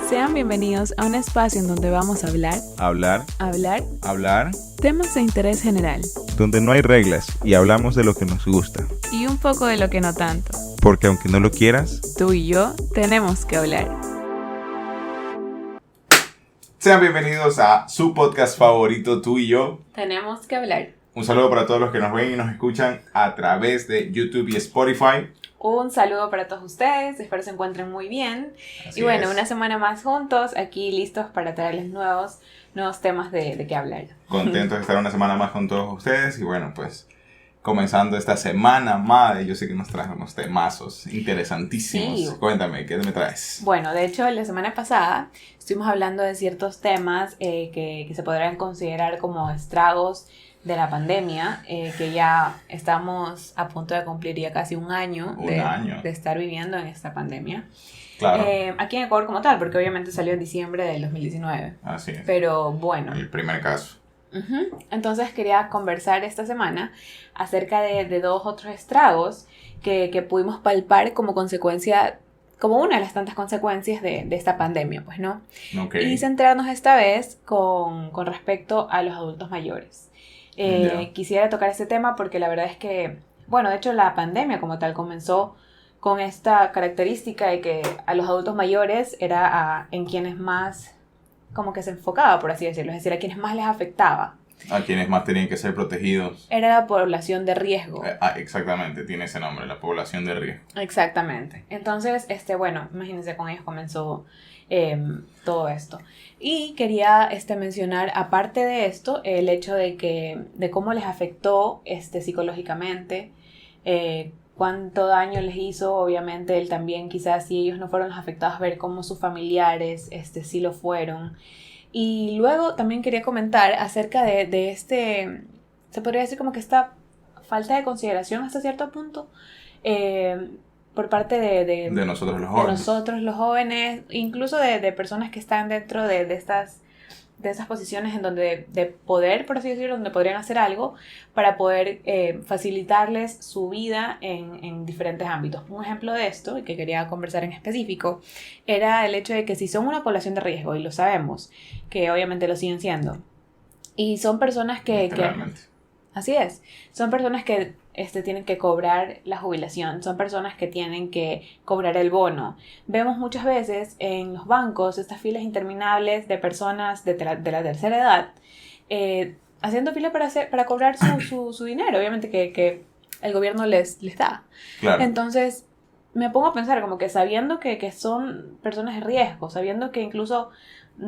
Sean bienvenidos a un espacio en donde vamos a hablar temas de interés general donde no hay reglas y hablamos de lo que nos gusta. y un poco de lo que no tanto. Porque aunque no lo quieras, Tú y yo tenemos que hablar. sean bienvenidos a su podcast favorito, Tú y Yo. Tenemos que hablar. Un saludo para todos los que nos ven y nos escuchan a través de YouTube y Spotify. Un saludo para todos ustedes, espero se encuentren muy bien. Así Y bueno, es. una semana más juntos, aquí listos para traerles nuevos temas de qué hablar. Contentos de estar una semana más con todos ustedes. Y bueno, pues comenzando esta semana, madre, yo sé que nos traes unos temazos interesantísimos. Sí. Cuéntame, ¿qué me traes? Bueno, de hecho, la semana pasada estuvimos hablando de ciertos temas que se podrían considerar como estragos de la pandemia, que ya estamos a punto de cumplir ya casi un año de estar viviendo en esta pandemia. Claro, Aquí en Ecuador como tal, porque obviamente salió en diciembre del 2019. así es. Pero bueno. El primer caso. Entonces quería conversar esta semana acerca de dos otros estragos que pudimos palpar como consecuencia, como una de las tantas consecuencias de esta pandemia, pues, ¿no? Ok. Y centrarnos esta vez con respecto a los adultos mayores. Ya. Quisiera tocar este tema porque la verdad es que, bueno, de hecho la pandemia como tal comenzó con esta característica de que a los adultos mayores era en quienes más como que se enfocaba, por así decirlo, es decir, a quienes más les afectaba. A quienes más tenían que ser protegidos. Era la población de riesgo. Exactamente, tiene ese nombre, la población de riesgo. Exactamente. Entonces, bueno, imagínense, con ellos comenzó todo esto. Y quería mencionar, aparte de esto, el hecho de cómo les afectó psicológicamente, cuánto daño les hizo, obviamente, él también, quizás si ellos no fueron los afectados, ver cómo sus familiares sí lo fueron. Y luego también quería comentar acerca de se podría decir como que esta falta de consideración hasta cierto punto, por parte de nosotros los jóvenes. De nosotros los jóvenes, incluso de personas que están dentro de estas posiciones en donde de poder, por así decirlo, donde podrían hacer algo para poder facilitarles su vida en diferentes ámbitos. Un ejemplo de esto, y que quería conversar en específico, era el hecho de que si son una población de riesgo, y lo sabemos, que obviamente lo siguen siendo, y son personas que así es, son personas que tienen que cobrar la jubilación, son personas que tienen que cobrar el bono. Vemos muchas veces en los bancos estas filas interminables de personas de la tercera edad haciendo fila para cobrar su dinero, obviamente que el gobierno les da. Claro. Entonces me pongo a pensar como que sabiendo que son personas de riesgo, sabiendo que incluso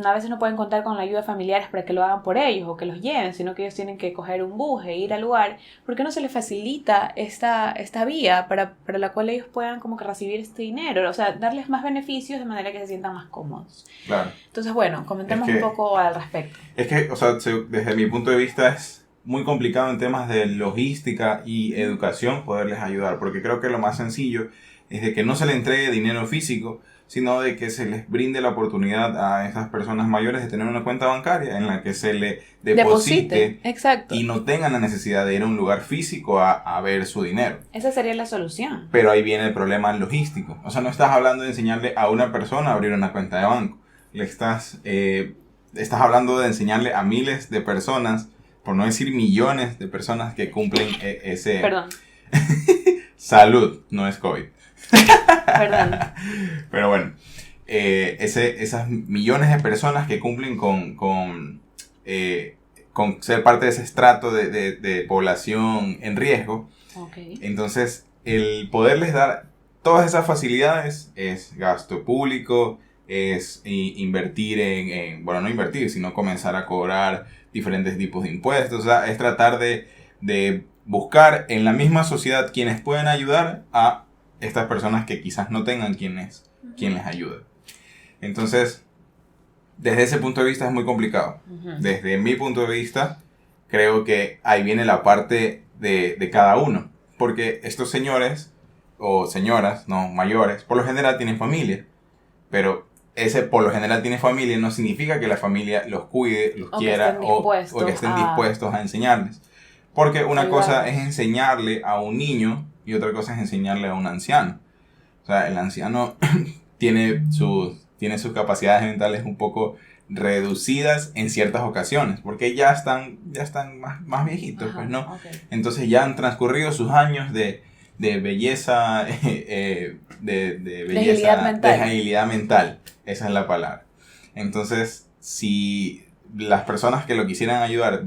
a veces no pueden contar con la ayuda de familiares para que lo hagan por ellos o que los lleven, sino que ellos tienen que coger un bus e ir al lugar. ¿Por qué no se les facilita esta vía para la cual ellos puedan como que recibir este dinero? O sea, darles más beneficios de manera que se sientan más cómodos. Claro. Entonces, bueno, comentemos un poco al respecto. Es que, o sea, desde mi punto de vista es muy complicado en temas de logística y educación poderles ayudar, porque creo que lo más sencillo es de que no se le entregue dinero físico, sino de que se les brinde la oportunidad a estas personas mayores de tener una cuenta bancaria en la que se le deposite. Exacto. Y no tengan la necesidad de ir a un lugar físico a ver su dinero. Esa sería la solución. Pero ahí viene el problema logístico. O sea, no estás hablando de enseñarle a una persona a abrir una cuenta de banco. Estás hablando de enseñarle a miles de personas, por no decir millones de personas que cumplen ese... Perdón. Salud, no es COVID. Perdón. Pero bueno, esas millones de personas que cumplen con ser parte de ese estrato de población en riesgo. Okay. Entonces, el poderles dar todas esas facilidades es gasto público, es invertir bueno, no invertir, sino comenzar a cobrar diferentes tipos de impuestos. O sea, es tratar de buscar en la misma sociedad quienes pueden ayudar a estas personas que quizás no tengan quien les ayude. Entonces, desde ese punto de vista es muy complicado. Desde mi punto de vista, creo que ahí viene la parte de cada uno. Porque estos señores o señoras, no mayores, por lo general tienen familia. Pero ese por lo general tiene familia no significa que la familia los cuide, los quiera o que estén dispuestos a enseñarles. Porque una cosa es enseñarle a un niño y otra cosa es enseñarle a un anciano. O sea, el anciano tiene sus tienen sus capacidades mentales un poco reducidas en ciertas ocasiones, porque ya están más viejitos, Ajá, pues, ¿no? okay. Entonces ya han transcurrido sus años de belleza, de agilidad belleza, de mental. agilidad mental, esa es la palabra. Entonces, si las personas que lo quisieran ayudar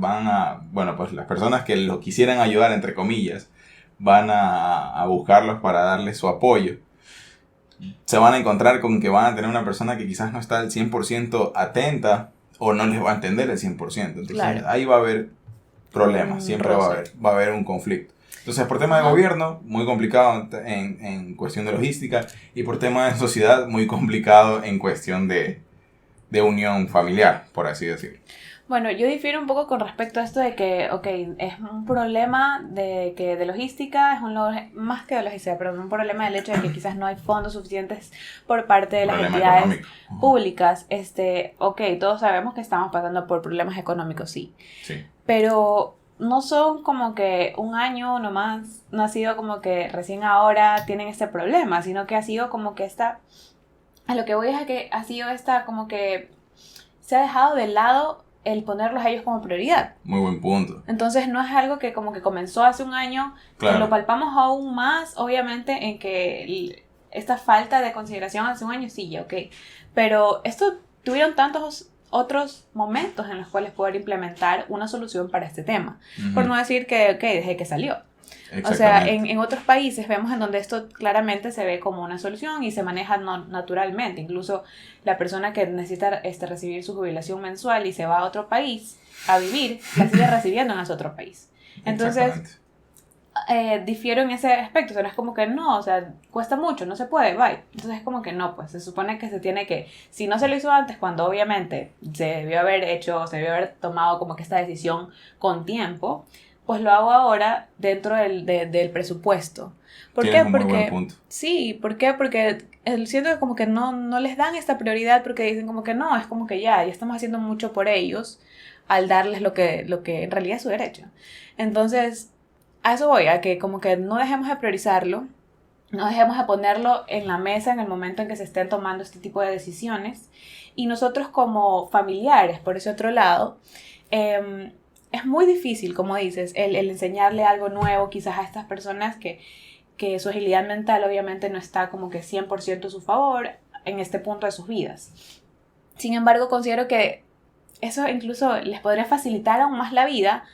pues las personas que lo quisieran ayudar, entre comillas, van a buscarlos para darles su apoyo, se van a encontrar con que van a tener una persona que quizás no está al 100% atenta o no les va a entender el 100%. Entonces Claro. ahí va a haber problemas, siempre va a haber un conflicto. Entonces por tema de gobierno, muy complicado en cuestión de logística, y por tema de sociedad, muy complicado en cuestión de unión familiar, por así decirlo. Bueno, yo difiero un poco con respecto a esto de que, ok, es un problema de logística, más que de logística, pero un problema del hecho de que quizás no hay fondos suficientes por parte de las Problema entidades económico. públicas. Ok, todos sabemos que estamos pasando por problemas económicos, sí. Sí. Pero no son como que un año nomás, no ha sido como que recién ahora tienen este problema, sino que ha sido como que a lo que voy es a que ha sido como que se ha dejado de lado el ponerlos a ellos como prioridad. Muy buen punto. Entonces no es algo que como que comenzó hace un año, Claro. que lo palpamos aún más, obviamente, en que esta falta de consideración hace un año, sí, ya, ok. Pero esto tuvieron tantos otros momentos en los cuales poder implementar una solución para este tema. Uh-huh. Por no decir que, ok, desde que salió. O sea, en otros países vemos en donde esto claramente se ve como una solución y se maneja naturalmente. Incluso la persona que necesita recibir su jubilación mensual y se va a otro país a vivir, la sigue recibiendo en ese otro país. Entonces, difiero en ese aspecto. O sea, no es como que no, o sea, cuesta mucho, no se puede, bye. Entonces es como que no, pues se supone que se tiene que, si no se lo hizo antes, cuando obviamente se debió haber hecho, se debió haber tomado como que esta decisión con tiempo, pues lo hago ahora dentro del presupuesto. ¿Por qué? Porque, muy buen punto. Sí, ¿por qué? Porque siento que como que no les dan esta prioridad porque dicen como que no, es como que ya estamos haciendo mucho por ellos al darles lo que en realidad es su derecho. Entonces, a eso voy, a que como que no dejemos de priorizarlo, no dejemos de ponerlo en la mesa en el momento en que se estén tomando este tipo de decisiones, y nosotros como familiares, por ese otro lado, es muy difícil, como dices, el enseñarle algo nuevo quizás a estas personas que su agilidad mental obviamente no está como que 100% a su favor en este punto de sus vidas. Sin embargo, considero que eso incluso les podría facilitar aún más la vida,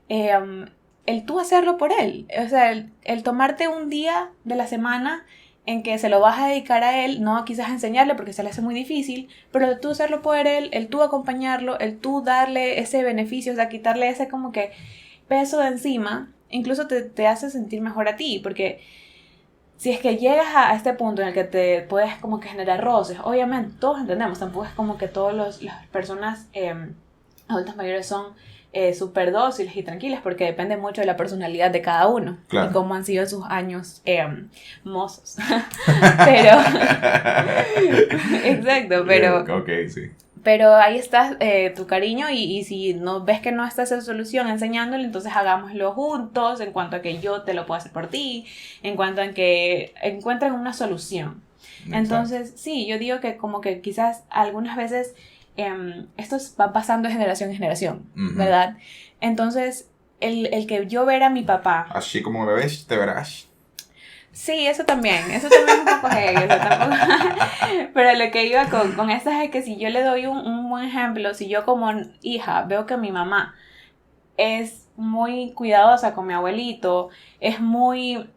el tú hacerlo por él. O sea, el tomarte un día de la semana en que se lo vas a dedicar a él, no quizás a enseñarle porque se le hace muy difícil, pero el tú hacerlo por él, el tú acompañarlo, el tú darle ese beneficio, o sea, quitarle ese como que peso de encima, incluso te hace sentir mejor a ti, porque si es que llegas a este punto en el que te puedes como que generar roces, obviamente todos entendemos, tampoco es como que todas las personas adultas mayores son súper dóciles y tranquilas, porque depende mucho de la personalidad de cada uno. Claro. Y cómo han sido sus años mozos. Pero exacto, pero okay, sí. Pero ahí está tu cariño, y si no ves que no está esa solución enseñándole, entonces hagámoslo juntos, en cuanto a que yo te lo puedo hacer por ti, en cuanto a que encuentren una solución. Exacto. Entonces sí, yo digo que como que quizás algunas veces esto va pasando de generación en generación, uh-huh. ¿verdad? Entonces el que yo ver a mi papá, así como me ves, te verás. Sí, eso también es un poco heavy, tampoco. Pero lo que iba con estas es que si yo le doy un buen ejemplo, si yo como hija veo que mi mamá es muy cuidadosa con mi abuelito, es muy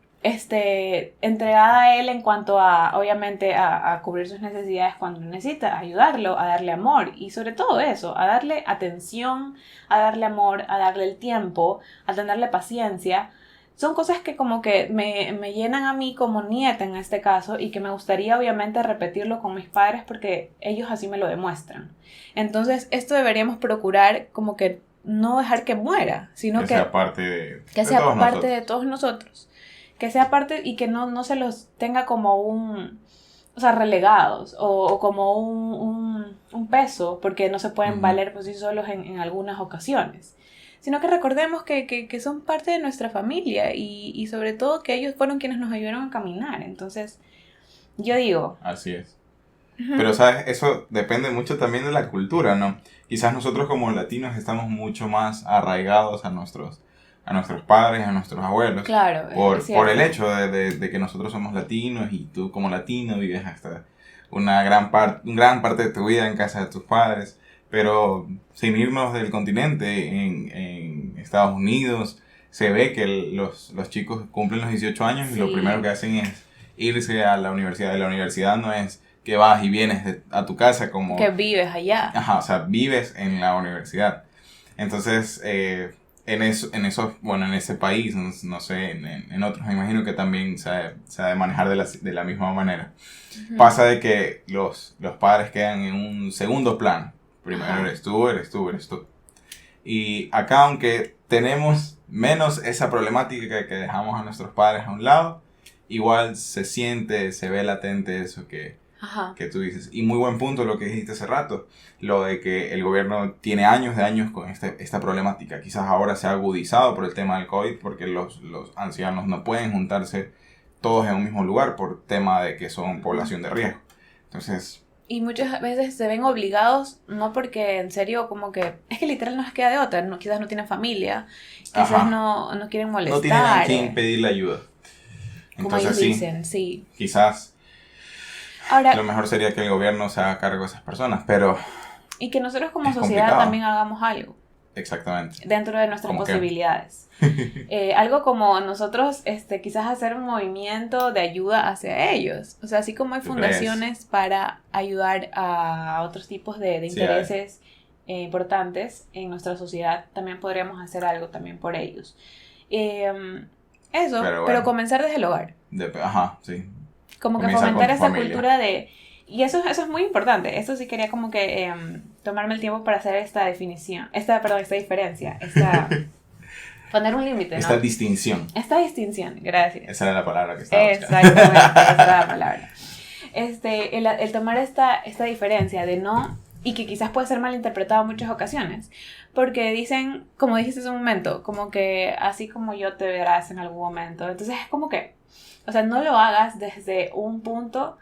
entregada a él en cuanto a, obviamente, a cubrir sus necesidades cuando necesita, a ayudarlo, a darle amor, y sobre todo eso, a darle atención, a darle amor, a darle el tiempo, a tenerle paciencia. Son cosas que como que me llenan a mí como nieta en este caso, y que me gustaría obviamente repetirlo con mis padres porque ellos así me lo demuestran. Entonces esto deberíamos procurar como que no dejar que muera, sino que sea parte de todos nosotros. Que sea parte y que no se los tenga como o sea, relegados o como un peso, porque no se pueden valer por sí solos en algunas ocasiones. Sino que recordemos que son parte de nuestra familia, y sobre todo que ellos fueron quienes nos ayudaron a caminar. Entonces, yo digo... Así es. Pero, ¿sabes? Eso depende mucho también de la cultura, ¿no? Quizás nosotros como latinos estamos mucho más arraigados a nuestros padres, a nuestros abuelos. Claro, es Por el cierto. hecho de que nosotros somos latinos y tú como latino vives hasta una gran parte de tu vida en casa de tus padres. Pero sin irnos del continente, en Estados Unidos, se ve que los chicos cumplen los 18 años y lo primero que Sí, hacen es irse a la universidad. Y la universidad no es que vas y vienes a tu casa que como... vives allá. Ajá, o sea, vives en la universidad. Entonces, bueno, en ese país, no sé, en otros, me imagino que también se ha de manejar de la misma manera. Pasa de que los padres quedan en un segundo plano. Primero Ajá. eres tú, eres tú, eres tú. Y acá, aunque tenemos menos esa problemática que dejamos a nuestros padres a un lado, igual se siente, se ve latente eso Ajá. que tú dices. Y muy buen punto lo que dijiste hace rato, lo de que el gobierno tiene años de años con esta problemática. Quizás ahora se ha agudizado por el tema del COVID, porque los ancianos no pueden juntarse todos en un mismo lugar por tema de que son población de riesgo. Entonces, Y muchas veces se ven obligados, no porque en serio como que, es que literal no les queda de otra, no, quizás no tienen familia, quizás ajá, no quieren no tienen a molestar, quién pedirle ayuda. como Entonces ellos sí, dicen, sí. quizás Ahora, lo mejor sería que el gobierno se haga cargo de esas personas, pero y que nosotros como es sociedad complicado. también hagamos algo Exactamente. dentro de nuestras ¿Cómo qué? posibilidades. Algo como nosotros, quizás hacer un movimiento de ayuda hacia ellos. O sea, así como hay ¿Tú crees? fundaciones para ayudar a otros tipos de Sí, hay. intereses importantes en nuestra sociedad, también podríamos hacer algo también por ellos. Eso, Pero pero bueno, comenzar desde el hogar. ajá, sí. Como que Comienza con fomentar tu esa familia. cultura de... Y eso es muy importante. Esto sí quería como que tomarme el tiempo para hacer esta definición. Esta diferencia. Poner un límite, ¿no? Esta distinción. Esta distinción, gracias. Esa era la palabra que estaba buscando. Exactamente, esa era la palabra. El tomar esta diferencia de no... Y que quizás puede ser malinterpretado en muchas ocasiones. Porque dicen, como dijiste hace un momento, como que así como yo te verás en algún momento. Entonces es como que... O sea, no lo hagas desde un punto...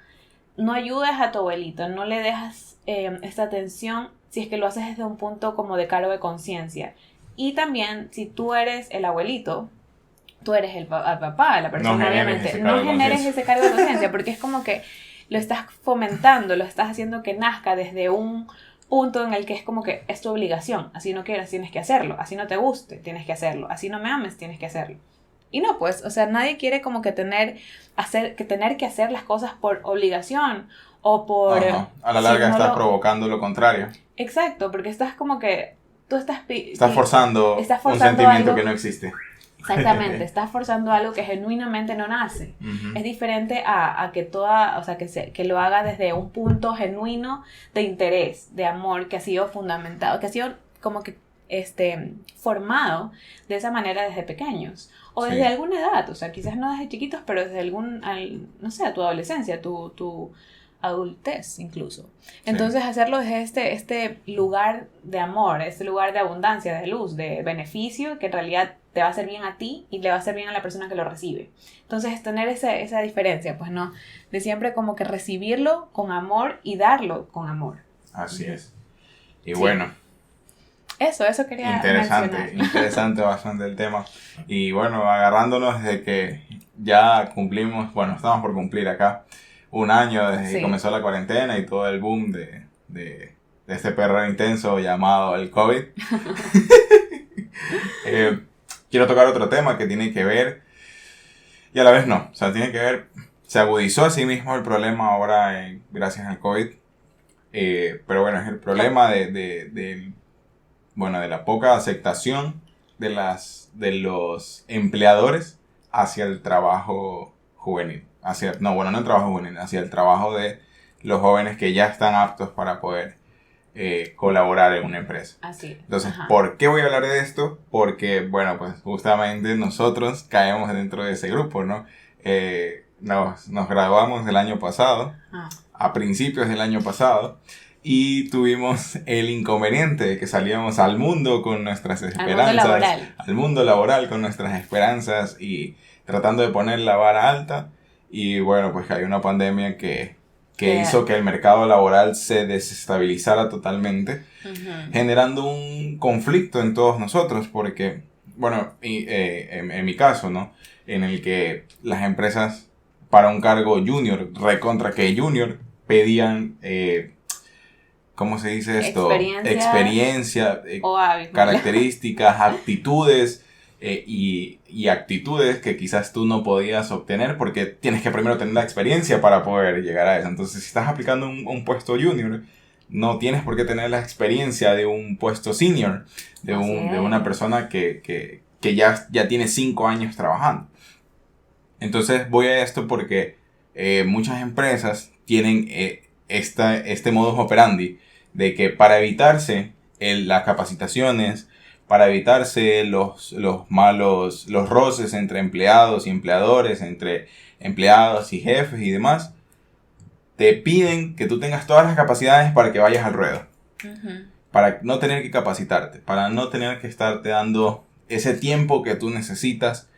No ayudes a tu abuelito, no le dejas esta atención si es que lo haces desde un punto como de cargo de conciencia. Y también, si tú eres el abuelito, tú eres el papá, la persona, No generes obviamente. ese cargo No de generes conciencia. ese cargo de conciencia, porque es como que lo estás fomentando, lo estás haciendo que nazca desde un punto en el que es como que es tu obligación. Así no quieras, tienes que hacerlo. Así no te guste, tienes que hacerlo. Así no me ames, tienes que hacerlo. Y no, pues, o sea, nadie quiere como que tener que hacer las cosas por obligación o por... Ajá. A la si larga no estás lo... provocando lo contrario. Exacto, porque estás como que... Tú estás... Estás forzando estás un forzando sentimiento algo... que no existe. Exactamente, estás forzando algo que genuinamente no nace. Ujú. Es diferente a que toda, o sea, que lo haga desde un punto genuino de interés, de amor, que ha sido fundamentado, que ha sido como que formado de esa manera desde pequeños o desde Sí. alguna edad, o sea, quizás no desde chiquitos, pero desde no sé, tu adolescencia, tu adultez incluso. Entonces hacerlo desde este lugar de amor, este lugar de abundancia, de luz, de beneficio, que en realidad te va a hacer bien a ti y le va a hacer bien a la persona que lo recibe. Entonces tener esa diferencia, pues no, de siempre como que recibirlo con amor y darlo con amor. Así es. Y Sí. bueno, Eso quería mencionar. interesante bastante el tema. Y bueno, agarrándonos desde que ya cumplimos, bueno, estamos por cumplir acá un año desde Sí. que comenzó la cuarentena y todo el boom de este perro intenso llamado el COVID. Quiero tocar otro tema que tiene que ver, y a la vez no, o sea, tiene que ver, se agudizó a sí mismo el problema ahora gracias al COVID, pero bueno, es el problema de la poca aceptación de los empleadores hacia el trabajo juvenil, no el trabajo juvenil, hacia el trabajo de los jóvenes que ya están aptos para poder colaborar en una empresa. Así. Entonces, Ajá. ¿por qué voy a hablar de esto? Porque, bueno, pues justamente nosotros caemos dentro de ese grupo, ¿no? Nos graduamos el año pasado, Ah. a principios del año pasado, y tuvimos el inconveniente de que salíamos al mundo con nuestras esperanzas, al mundo laboral con nuestras esperanzas y tratando de poner la vara alta, y bueno, pues hay una pandemia que que hizo que el mercado laboral se desestabilizara totalmente, generando un conflicto en todos nosotros, porque, bueno, en mi caso, ¿no? En el que las empresas para un cargo junior, recontra que junior, pedían, ¿cómo se dice esto? Experiencia, características, aptitudes y actitudes que quizás tú no podías obtener porque tienes que primero tener la experiencia para poder llegar a eso. Entonces, si estás aplicando un puesto junior, no tienes por qué tener la experiencia de un puesto senior, de una persona que ya tiene 5 años trabajando. Entonces voy a esto porque muchas empresas tienen este modus operandi de que para evitarse las capacitaciones, para evitarse los roces entre empleados y empleadores, entre empleados y jefes y demás, te piden que tú tengas todas las capacidades para que vayas al ruedo. Para no tener que capacitarte, para no tener que estarte dando ese tiempo que tú necesitas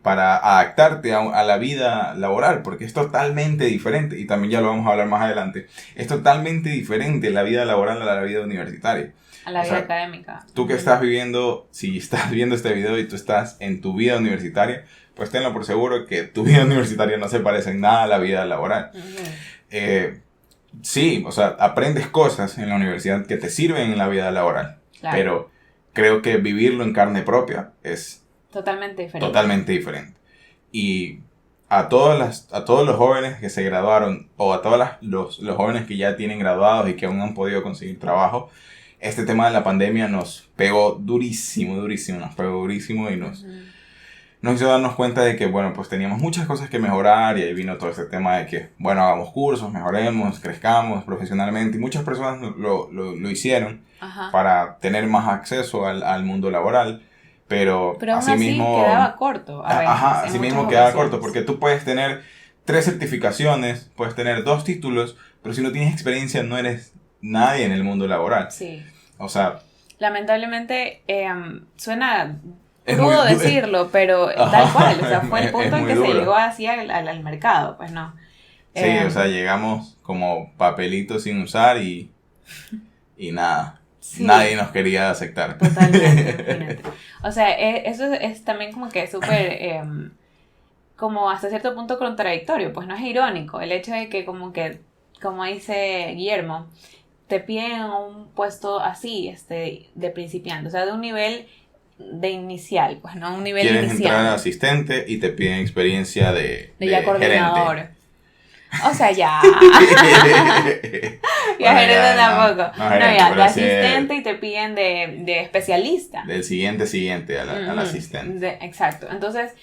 para adaptarte a la vida laboral, porque es totalmente diferente, y también ya lo vamos a hablar más adelante, es totalmente diferente la vida laboral a la vida universitaria. A la vida académica. Tú que estás viviendo, si estás viendo este video y tú estás en tu vida universitaria, pues tenlo por seguro que tu vida universitaria no se parece en nada a la vida laboral. Sí, o sea, aprendes cosas en la universidad que te sirven en la vida laboral, pero creo que vivirlo en carne propia es totalmente diferente. Y a todos los jóvenes que se graduaron, o a todos los jóvenes que ya tienen graduados y que aún han podido conseguir trabajo, este tema de la pandemia nos pegó durísimo y nos hizo darnos cuenta de que, bueno, pues teníamos muchas cosas que mejorar, y ahí vino todo este tema de que, bueno, hagamos cursos, mejoremos, crezcamos profesionalmente, y muchas personas lo hicieron para tener más acceso al mundo laboral. Pero así mismo quedaba corto. Así mismo quedaba corto, porque tú puedes tener 3 certificaciones, puedes tener 2 títulos, pero si no tienes experiencia no eres nadie en el mundo laboral. Sí. O sea, lamentablemente suena crudo decirlo, pero tal cual, o sea, fue el punto en que se llegó así al mercado, pues no. Sí, o sea, llegamos como papelitos sin usar y nada. Sí. Nadie nos quería aceptar. Totalmente. O sea, eso es también como que súper, como hasta cierto punto contradictorio, pues no es irónico. El hecho de que como dice Guillermo, te piden un puesto así, de principiante, o sea, de un nivel de inicial, pues no un nivel inicial. Quieres entrar a asistente y te piden experiencia de ya coordinador. Gerente. O sea, ya. Ya bueno, gerente tampoco. No, ya, de asistente y te piden de especialista. Del siguiente al asistente. Exacto. Entonces,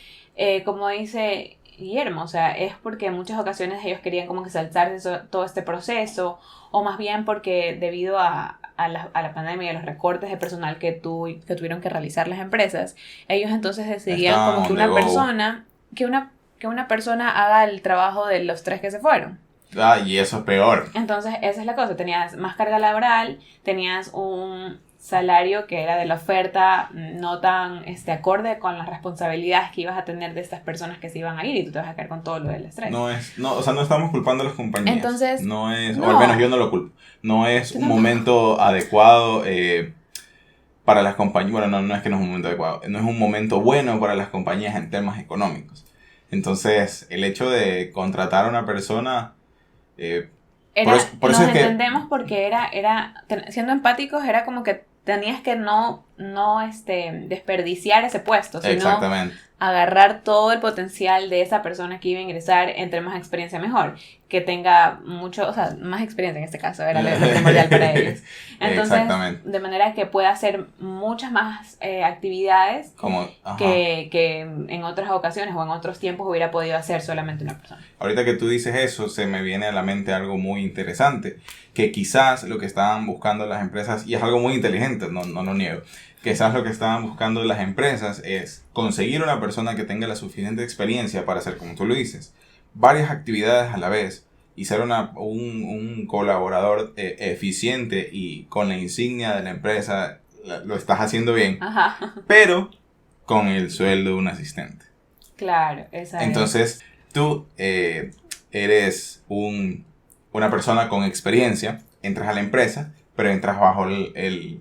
como dice Guillermo, o sea, es porque en muchas ocasiones ellos querían como que saltarse todo este proceso, o más bien porque debido a la pandemia y a los recortes de personal que tuvieron que realizar las empresas, ellos entonces decidían como que una persona haga el trabajo de los 3 que se fueron. Y eso es peor. Entonces, esa es la cosa. Tenías más carga laboral, tenías un salario que era de la oferta no tan acorde con las responsabilidades que ibas a tener de estas personas que se iban a ir, y tú te vas a quedar con todo lo del estrés. O sea, no estamos culpando a las compañías. Entonces, o al menos yo no lo culpo. No es un momento adecuado para las compañías. Bueno, no es que no es un momento adecuado. No es un momento bueno para las compañías en temas económicos. Entonces, el hecho de contratar a una persona... entendemos porque siendo empáticos, era como que tenías que no desperdiciar ese puesto, sino exactamente. Agarrar todo el potencial de esa persona que iba a ingresar, entre más experiencia mejor, que tenga más experiencia en este caso, era lo primordial para ellos. Entonces, de manera que pueda hacer muchas más actividades que en otras ocasiones o en otros tiempos hubiera podido hacer solamente una persona. Ahorita que tú dices eso, se me viene a la mente algo muy interesante, que quizás lo que estaban buscando las empresas, y es algo muy inteligente, no lo niego, quizás lo que estaban buscando las empresas es conseguir una persona que tenga la suficiente experiencia para hacer, como tú lo dices, varias actividades a la vez y ser un colaborador eficiente y con la insignia de la empresa, lo estás haciendo bien, pero con el sueldo de un asistente. Claro, exacto. Entonces, tú eres una persona con experiencia, entras a la empresa, pero entras bajo el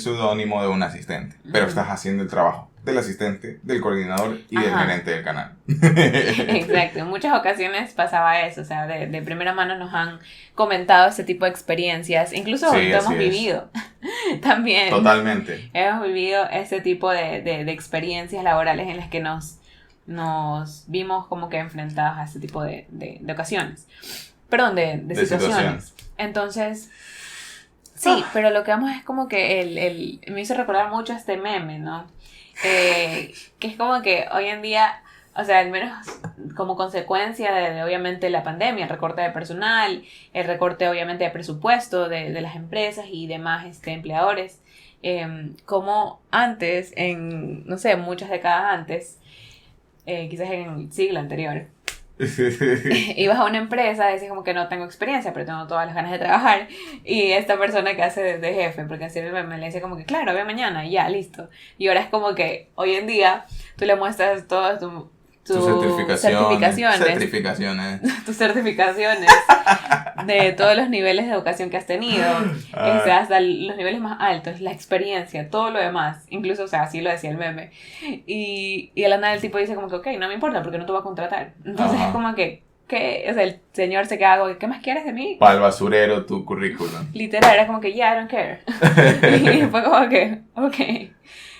seudónimo de un asistente. Pero estás haciendo el trabajo del asistente, del coordinador y del gerente del canal. Exacto, en muchas ocasiones pasaba eso, o sea, de primera mano nos han comentado este tipo de experiencias, incluso lo hemos vivido también. Totalmente. Hemos vivido este tipo de experiencias laborales en las que nos vimos como que enfrentados a este tipo de ocasiones. Perdón, de situaciones. Entonces, sí, pero lo que vamos es como que me hizo recordar mucho este meme, ¿no? Que es como que hoy en día, o sea, al menos como consecuencia de obviamente la pandemia, el recorte de personal, el recorte obviamente de presupuesto de las empresas y demás empleadores, como antes, no sé, muchas décadas antes, quizás en el siglo anterior, ibas a una empresa, decías como que no tengo experiencia, pero tengo todas las ganas de trabajar, y esta persona que hace de jefe, porque así me le decía como que claro, ve mañana, y ya, listo. Y ahora es como que hoy en día tú le muestras todas tus certificaciones tus certificaciones de todos los niveles de educación que has tenido, hasta los niveles más altos, la experiencia, todo lo demás, incluso, o sea, así lo decía el meme, y a la nada el tipo dice como que ok, no me importa porque no te voy a contratar. Entonces es como que o sea, el señor se queda como, ¿qué más quieres de mí? Para el basurero tu currículum. Literal, era como que yeah, I don't care. Y fue como que ok.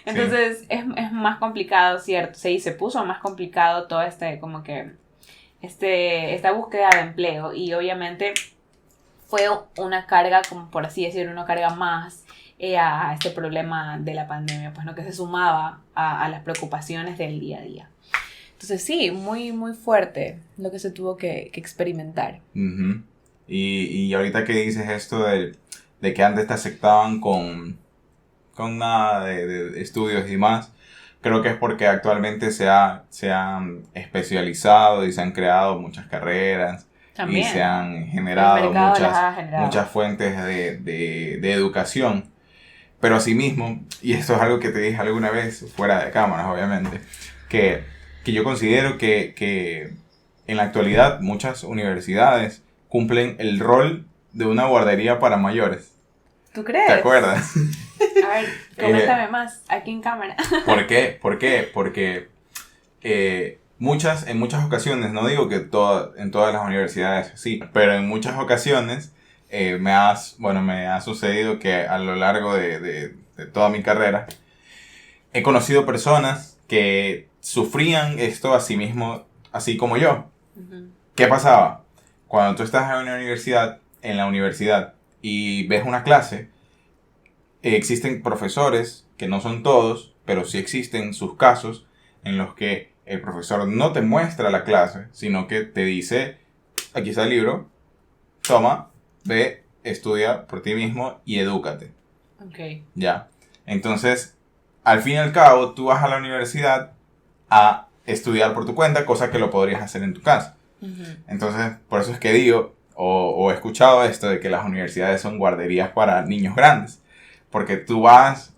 Entonces sí. es más complicado, ¿cierto? Se puso más complicado todo como que esta búsqueda de empleo, y obviamente fue una carga, como por así decirlo, una carga más a este problema de la pandemia, pues no, que se sumaba a las preocupaciones del día a día. Entonces sí, muy, muy fuerte lo que se tuvo que experimentar. Uh-huh. Y ahorita que dices esto de que antes te aceptaban con nada de estudios y demás, creo que es porque actualmente se han especializado y se han creado muchas carreras. También. Y se han generado muchas fuentes de educación. Pero asimismo, y esto es algo que te dije alguna vez, fuera de cámaras obviamente, que yo considero que en la actualidad muchas universidades cumplen el rol de una guardería para mayores. ¿Tú crees? ¿Te acuerdas? A ver, coméntame más, aquí en cámara. ¿Por qué? Porque en muchas ocasiones, no digo que en todas las universidades sí, pero en muchas ocasiones me ha sucedido que a lo largo de toda mi carrera he conocido personas que sufrían esto a sí mismo, así como yo. Uh-huh. ¿Qué pasaba? Cuando tú estás en la universidad y ves una clase, existen profesores, que no son todos, pero sí existen sus casos en los que el profesor no te muestra la clase, sino que te dice, aquí está el libro, toma, ve, estudia por ti mismo y edúcate. Okay. Ya. Entonces, al fin y al cabo, tú vas a la universidad a estudiar por tu cuenta, cosa que lo podrías hacer en tu casa. Uh-huh. Entonces, por eso es que digo, o he escuchado esto de que las universidades son guarderías para niños grandes. Porque tú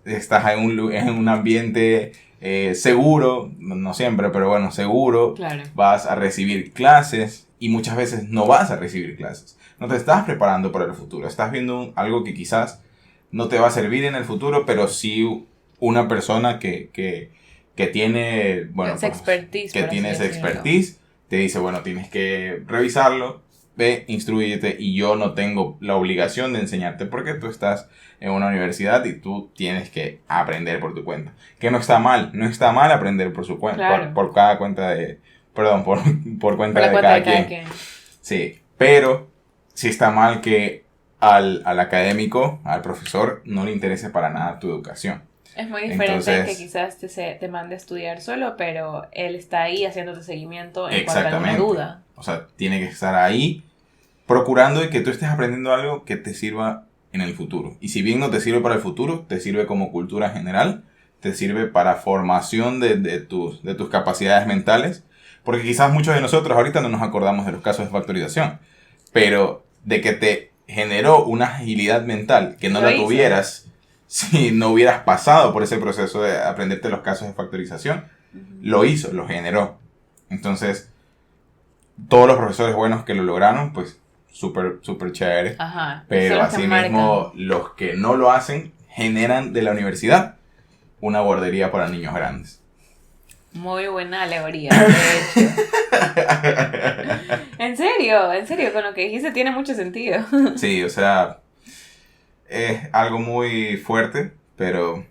estás en un ambiente seguro, no siempre, pero bueno, seguro. Claro. Vas a recibir clases y muchas veces no vas a recibir clases. No te estás preparando para el futuro. Estás viendo algo que quizás no te va a servir en el futuro, pero sí una persona que tiene, bueno, esa expertise, que tiene esa expertise, te dice, bueno, tienes que revisarlo, ve, instrúyete, y yo no tengo la obligación de enseñarte porque tú estás en una universidad y tú tienes que aprender por tu cuenta. Que no está mal aprender por su cuenta, claro. por cada cuenta de, perdón, por cuenta de cada quien. Sí, pero sí está mal que al académico, al profesor, no le interese para nada tu educación. Es muy diferente que quizás te mande a estudiar solo, pero él está ahí haciéndote seguimiento en cuanto a alguna duda. O sea, tiene que estar ahí procurando de que tú estés aprendiendo algo que te sirva en el futuro. Y si bien no te sirve para el futuro, te sirve como cultura general, te sirve para formación de tus capacidades mentales, porque quizás muchos de nosotros ahorita no nos acordamos de los casos de factorización, pero de que te generó una agilidad mental que no la tuvieras si no hubieras pasado por ese proceso de aprenderte los casos de factorización, lo generó. Entonces, todos los profesores buenos que lo lograron, pues súper, súper chévere. Ajá. Pero Son los que asimismo, marcan. los que no lo hacen generan de la universidad una guardería para niños grandes. Muy buena alegoría, de hecho. En serio, con lo que dijiste tiene mucho sentido. Sí, o sea, es algo muy fuerte, pero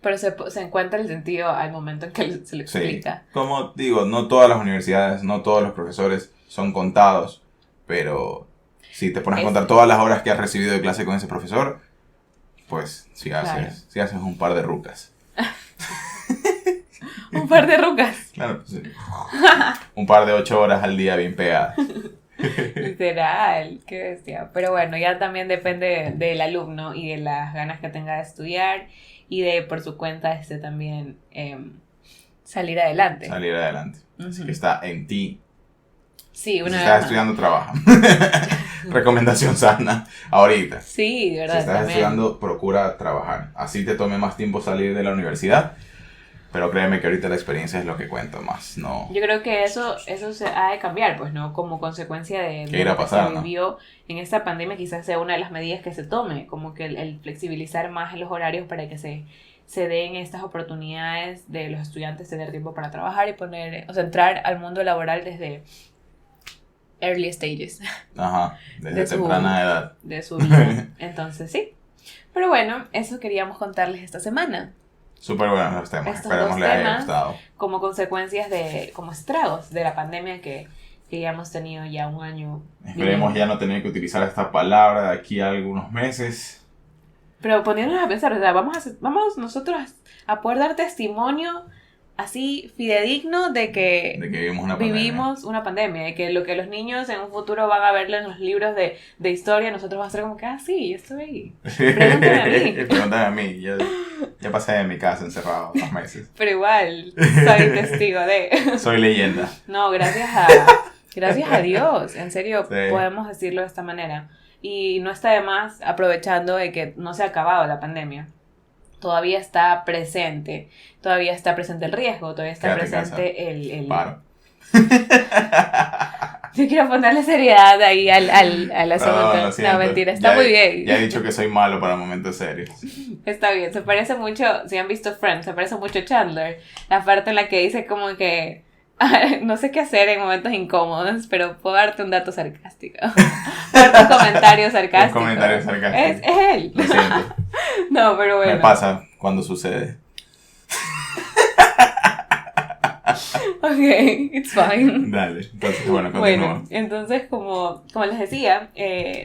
Pero se encuentra el sentido al momento en que se lo sí. explica. Como digo, no todas las universidades, no todos los profesores son contados, pero si te pones a contar todas las horas que has recibido de clase con ese profesor, pues sí haces un par de rucas. Un par de rucas. Claro, pues sí. Un par de 8 horas al día bien pegadas. Literal, qué bestia. Pero bueno, ya también depende del alumno y de las ganas que tenga de estudiar y de por su cuenta también salir adelante. Salir adelante. Así que está en ti. Sí, Si una vez estás más. estudiando, trabaja. Recomendación sana. Ahorita. Sí, de Si verdad. estás también. estudiando, procura trabajar. Así te tome más tiempo salir de la universidad. Pero créeme que ahorita la experiencia es lo que cuenta más. No. Yo creo que eso se ha de cambiar, pues, ¿no? Como consecuencia de ¿Qué irá lo que a pasar, se no? vivió en esta pandemia, quizás sea una de las medidas que se tome, como que el flexibilizar más los horarios para que se den estas oportunidades de los estudiantes tener tiempo para trabajar y entrar al mundo laboral desde early stages Ajá. Desde de su- temprana edad. de su vida. Entonces, sí. Pero bueno, eso queríamos contarles esta semana, Súper buenos los temas. Estos Esperemos dos les haya temas. gustado. como consecuencias como estragos de la pandemia que ya hemos tenido ya un año. Esperemos ya no tener que utilizar esta palabra de aquí a algunos meses. Pero poniéndonos a pensar, o sea, vamos nosotros a poder dar testimonio así fidedigno de que De que vivimos una pandemia. vivimos una pandemia, de que lo que los niños en un futuro van a verle en los libros de historia, nosotros vamos a ser como que, sí, yo estuve ahí. Pregúntame a mí. Pregúntame a mí. Ya pasé en mi casa encerrado 2 meses. Pero igual, soy testigo de... Soy leyenda. No, gracias a Dios, en serio, Sí. podemos decirlo de esta manera. Y no está de más aprovechando de que no se ha acabado la pandemia. Todavía está presente el riesgo, todavía está Quédate en presente el... Paro. Yo quiero ponerle seriedad ahí al asunto. lo No, siento. mentira, está Ya muy he- bien. Ya he dicho que soy malo para momentos serios. Está bien, se parece mucho, si han visto Friends, se parece mucho a Chandler. La parte en la que dice como que no sé qué hacer en momentos incómodos, pero puedo darte un dato sarcástico. Darte un comentario sarcástico. Un comentario sarcástico. Es él. Lo siento. No, pero bueno. Me pasa cuando sucede. Ok, it's fine. Dale. Entonces, bueno, continúa. Bueno, entonces como les decía,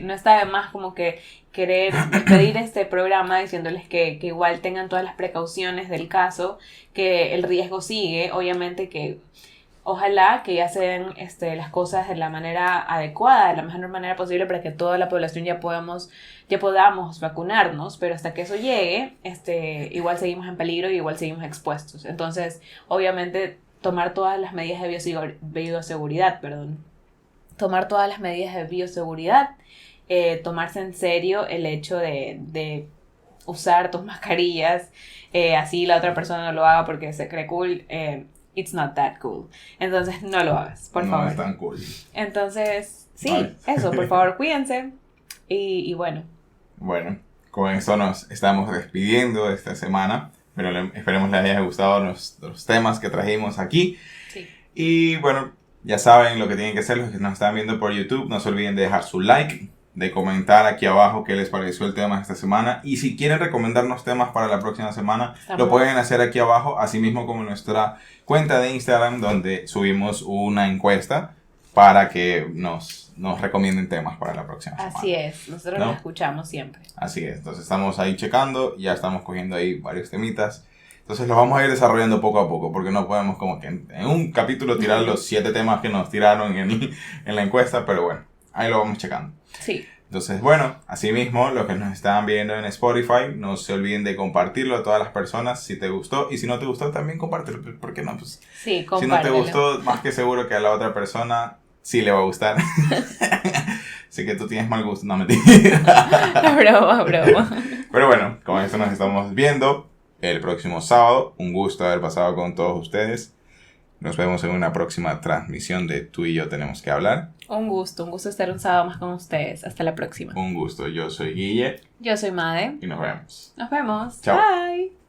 no está de más como que querer despedir este programa diciéndoles que igual tengan todas las precauciones del caso, que el riesgo sigue, obviamente que ojalá que ya se den las cosas de la manera adecuada, de la mejor manera posible para que toda la población ya podamos vacunarnos, pero hasta que eso llegue, igual seguimos en peligro y igual seguimos expuestos. Entonces, obviamente, tomar todas las medidas de bioseguridad, tomar todas las medidas de bioseguridad, tomarse en serio el hecho de usar tus mascarillas, así la otra persona no lo haga porque se cree cool, it's not that cool. Entonces no lo hagas, por favor. No es tan cool. Entonces, sí, Vale. eso, por favor, cuídense. Y bueno, Bueno, con eso nos estamos despidiendo esta semana. Pero esperemos les haya gustado los temas que trajimos aquí. sí. Y bueno, ya saben lo que tienen que hacer los que nos están viendo por YouTube. No se olviden de dejar su like, de comentar aquí abajo qué les pareció el tema de esta semana. Y si quieren recomendarnos temas para la próxima semana, lo pueden hacer aquí abajo, así mismo como en nuestra cuenta de Instagram, donde subimos una encuesta para que nos recomienden temas para la próxima semana. Así es, nosotros ¿No? lo escuchamos siempre. Así es, entonces estamos ahí checando, ya estamos cogiendo ahí varios temitas. Entonces los vamos a ir desarrollando poco a poco, porque no podemos como que en un capítulo tirar los 7 temas que nos tiraron en la encuesta, pero bueno, ahí lo vamos checando. Sí, Entonces, bueno, asimismo, los que nos están viendo en Spotify, no se olviden de compartirlo a todas las personas si te gustó. Y si no te gustó, también compártelo. ¿Por qué no? Pues, sí, si no te compártelo. gustó, más que seguro que a la otra persona sí le va a gustar. Así que tú tienes mal gusto. No, mentira. Broma. Pero bueno, con esto nos estamos viendo el próximo sábado. Un gusto haber pasado con todos ustedes. Nos vemos en una próxima transmisión de Tú y yo tenemos que hablar. Un gusto estar un sábado más con ustedes. Hasta la próxima. Un gusto, yo soy Guille. Yo soy Made. Y nos vemos. Nos vemos. Chao. Bye.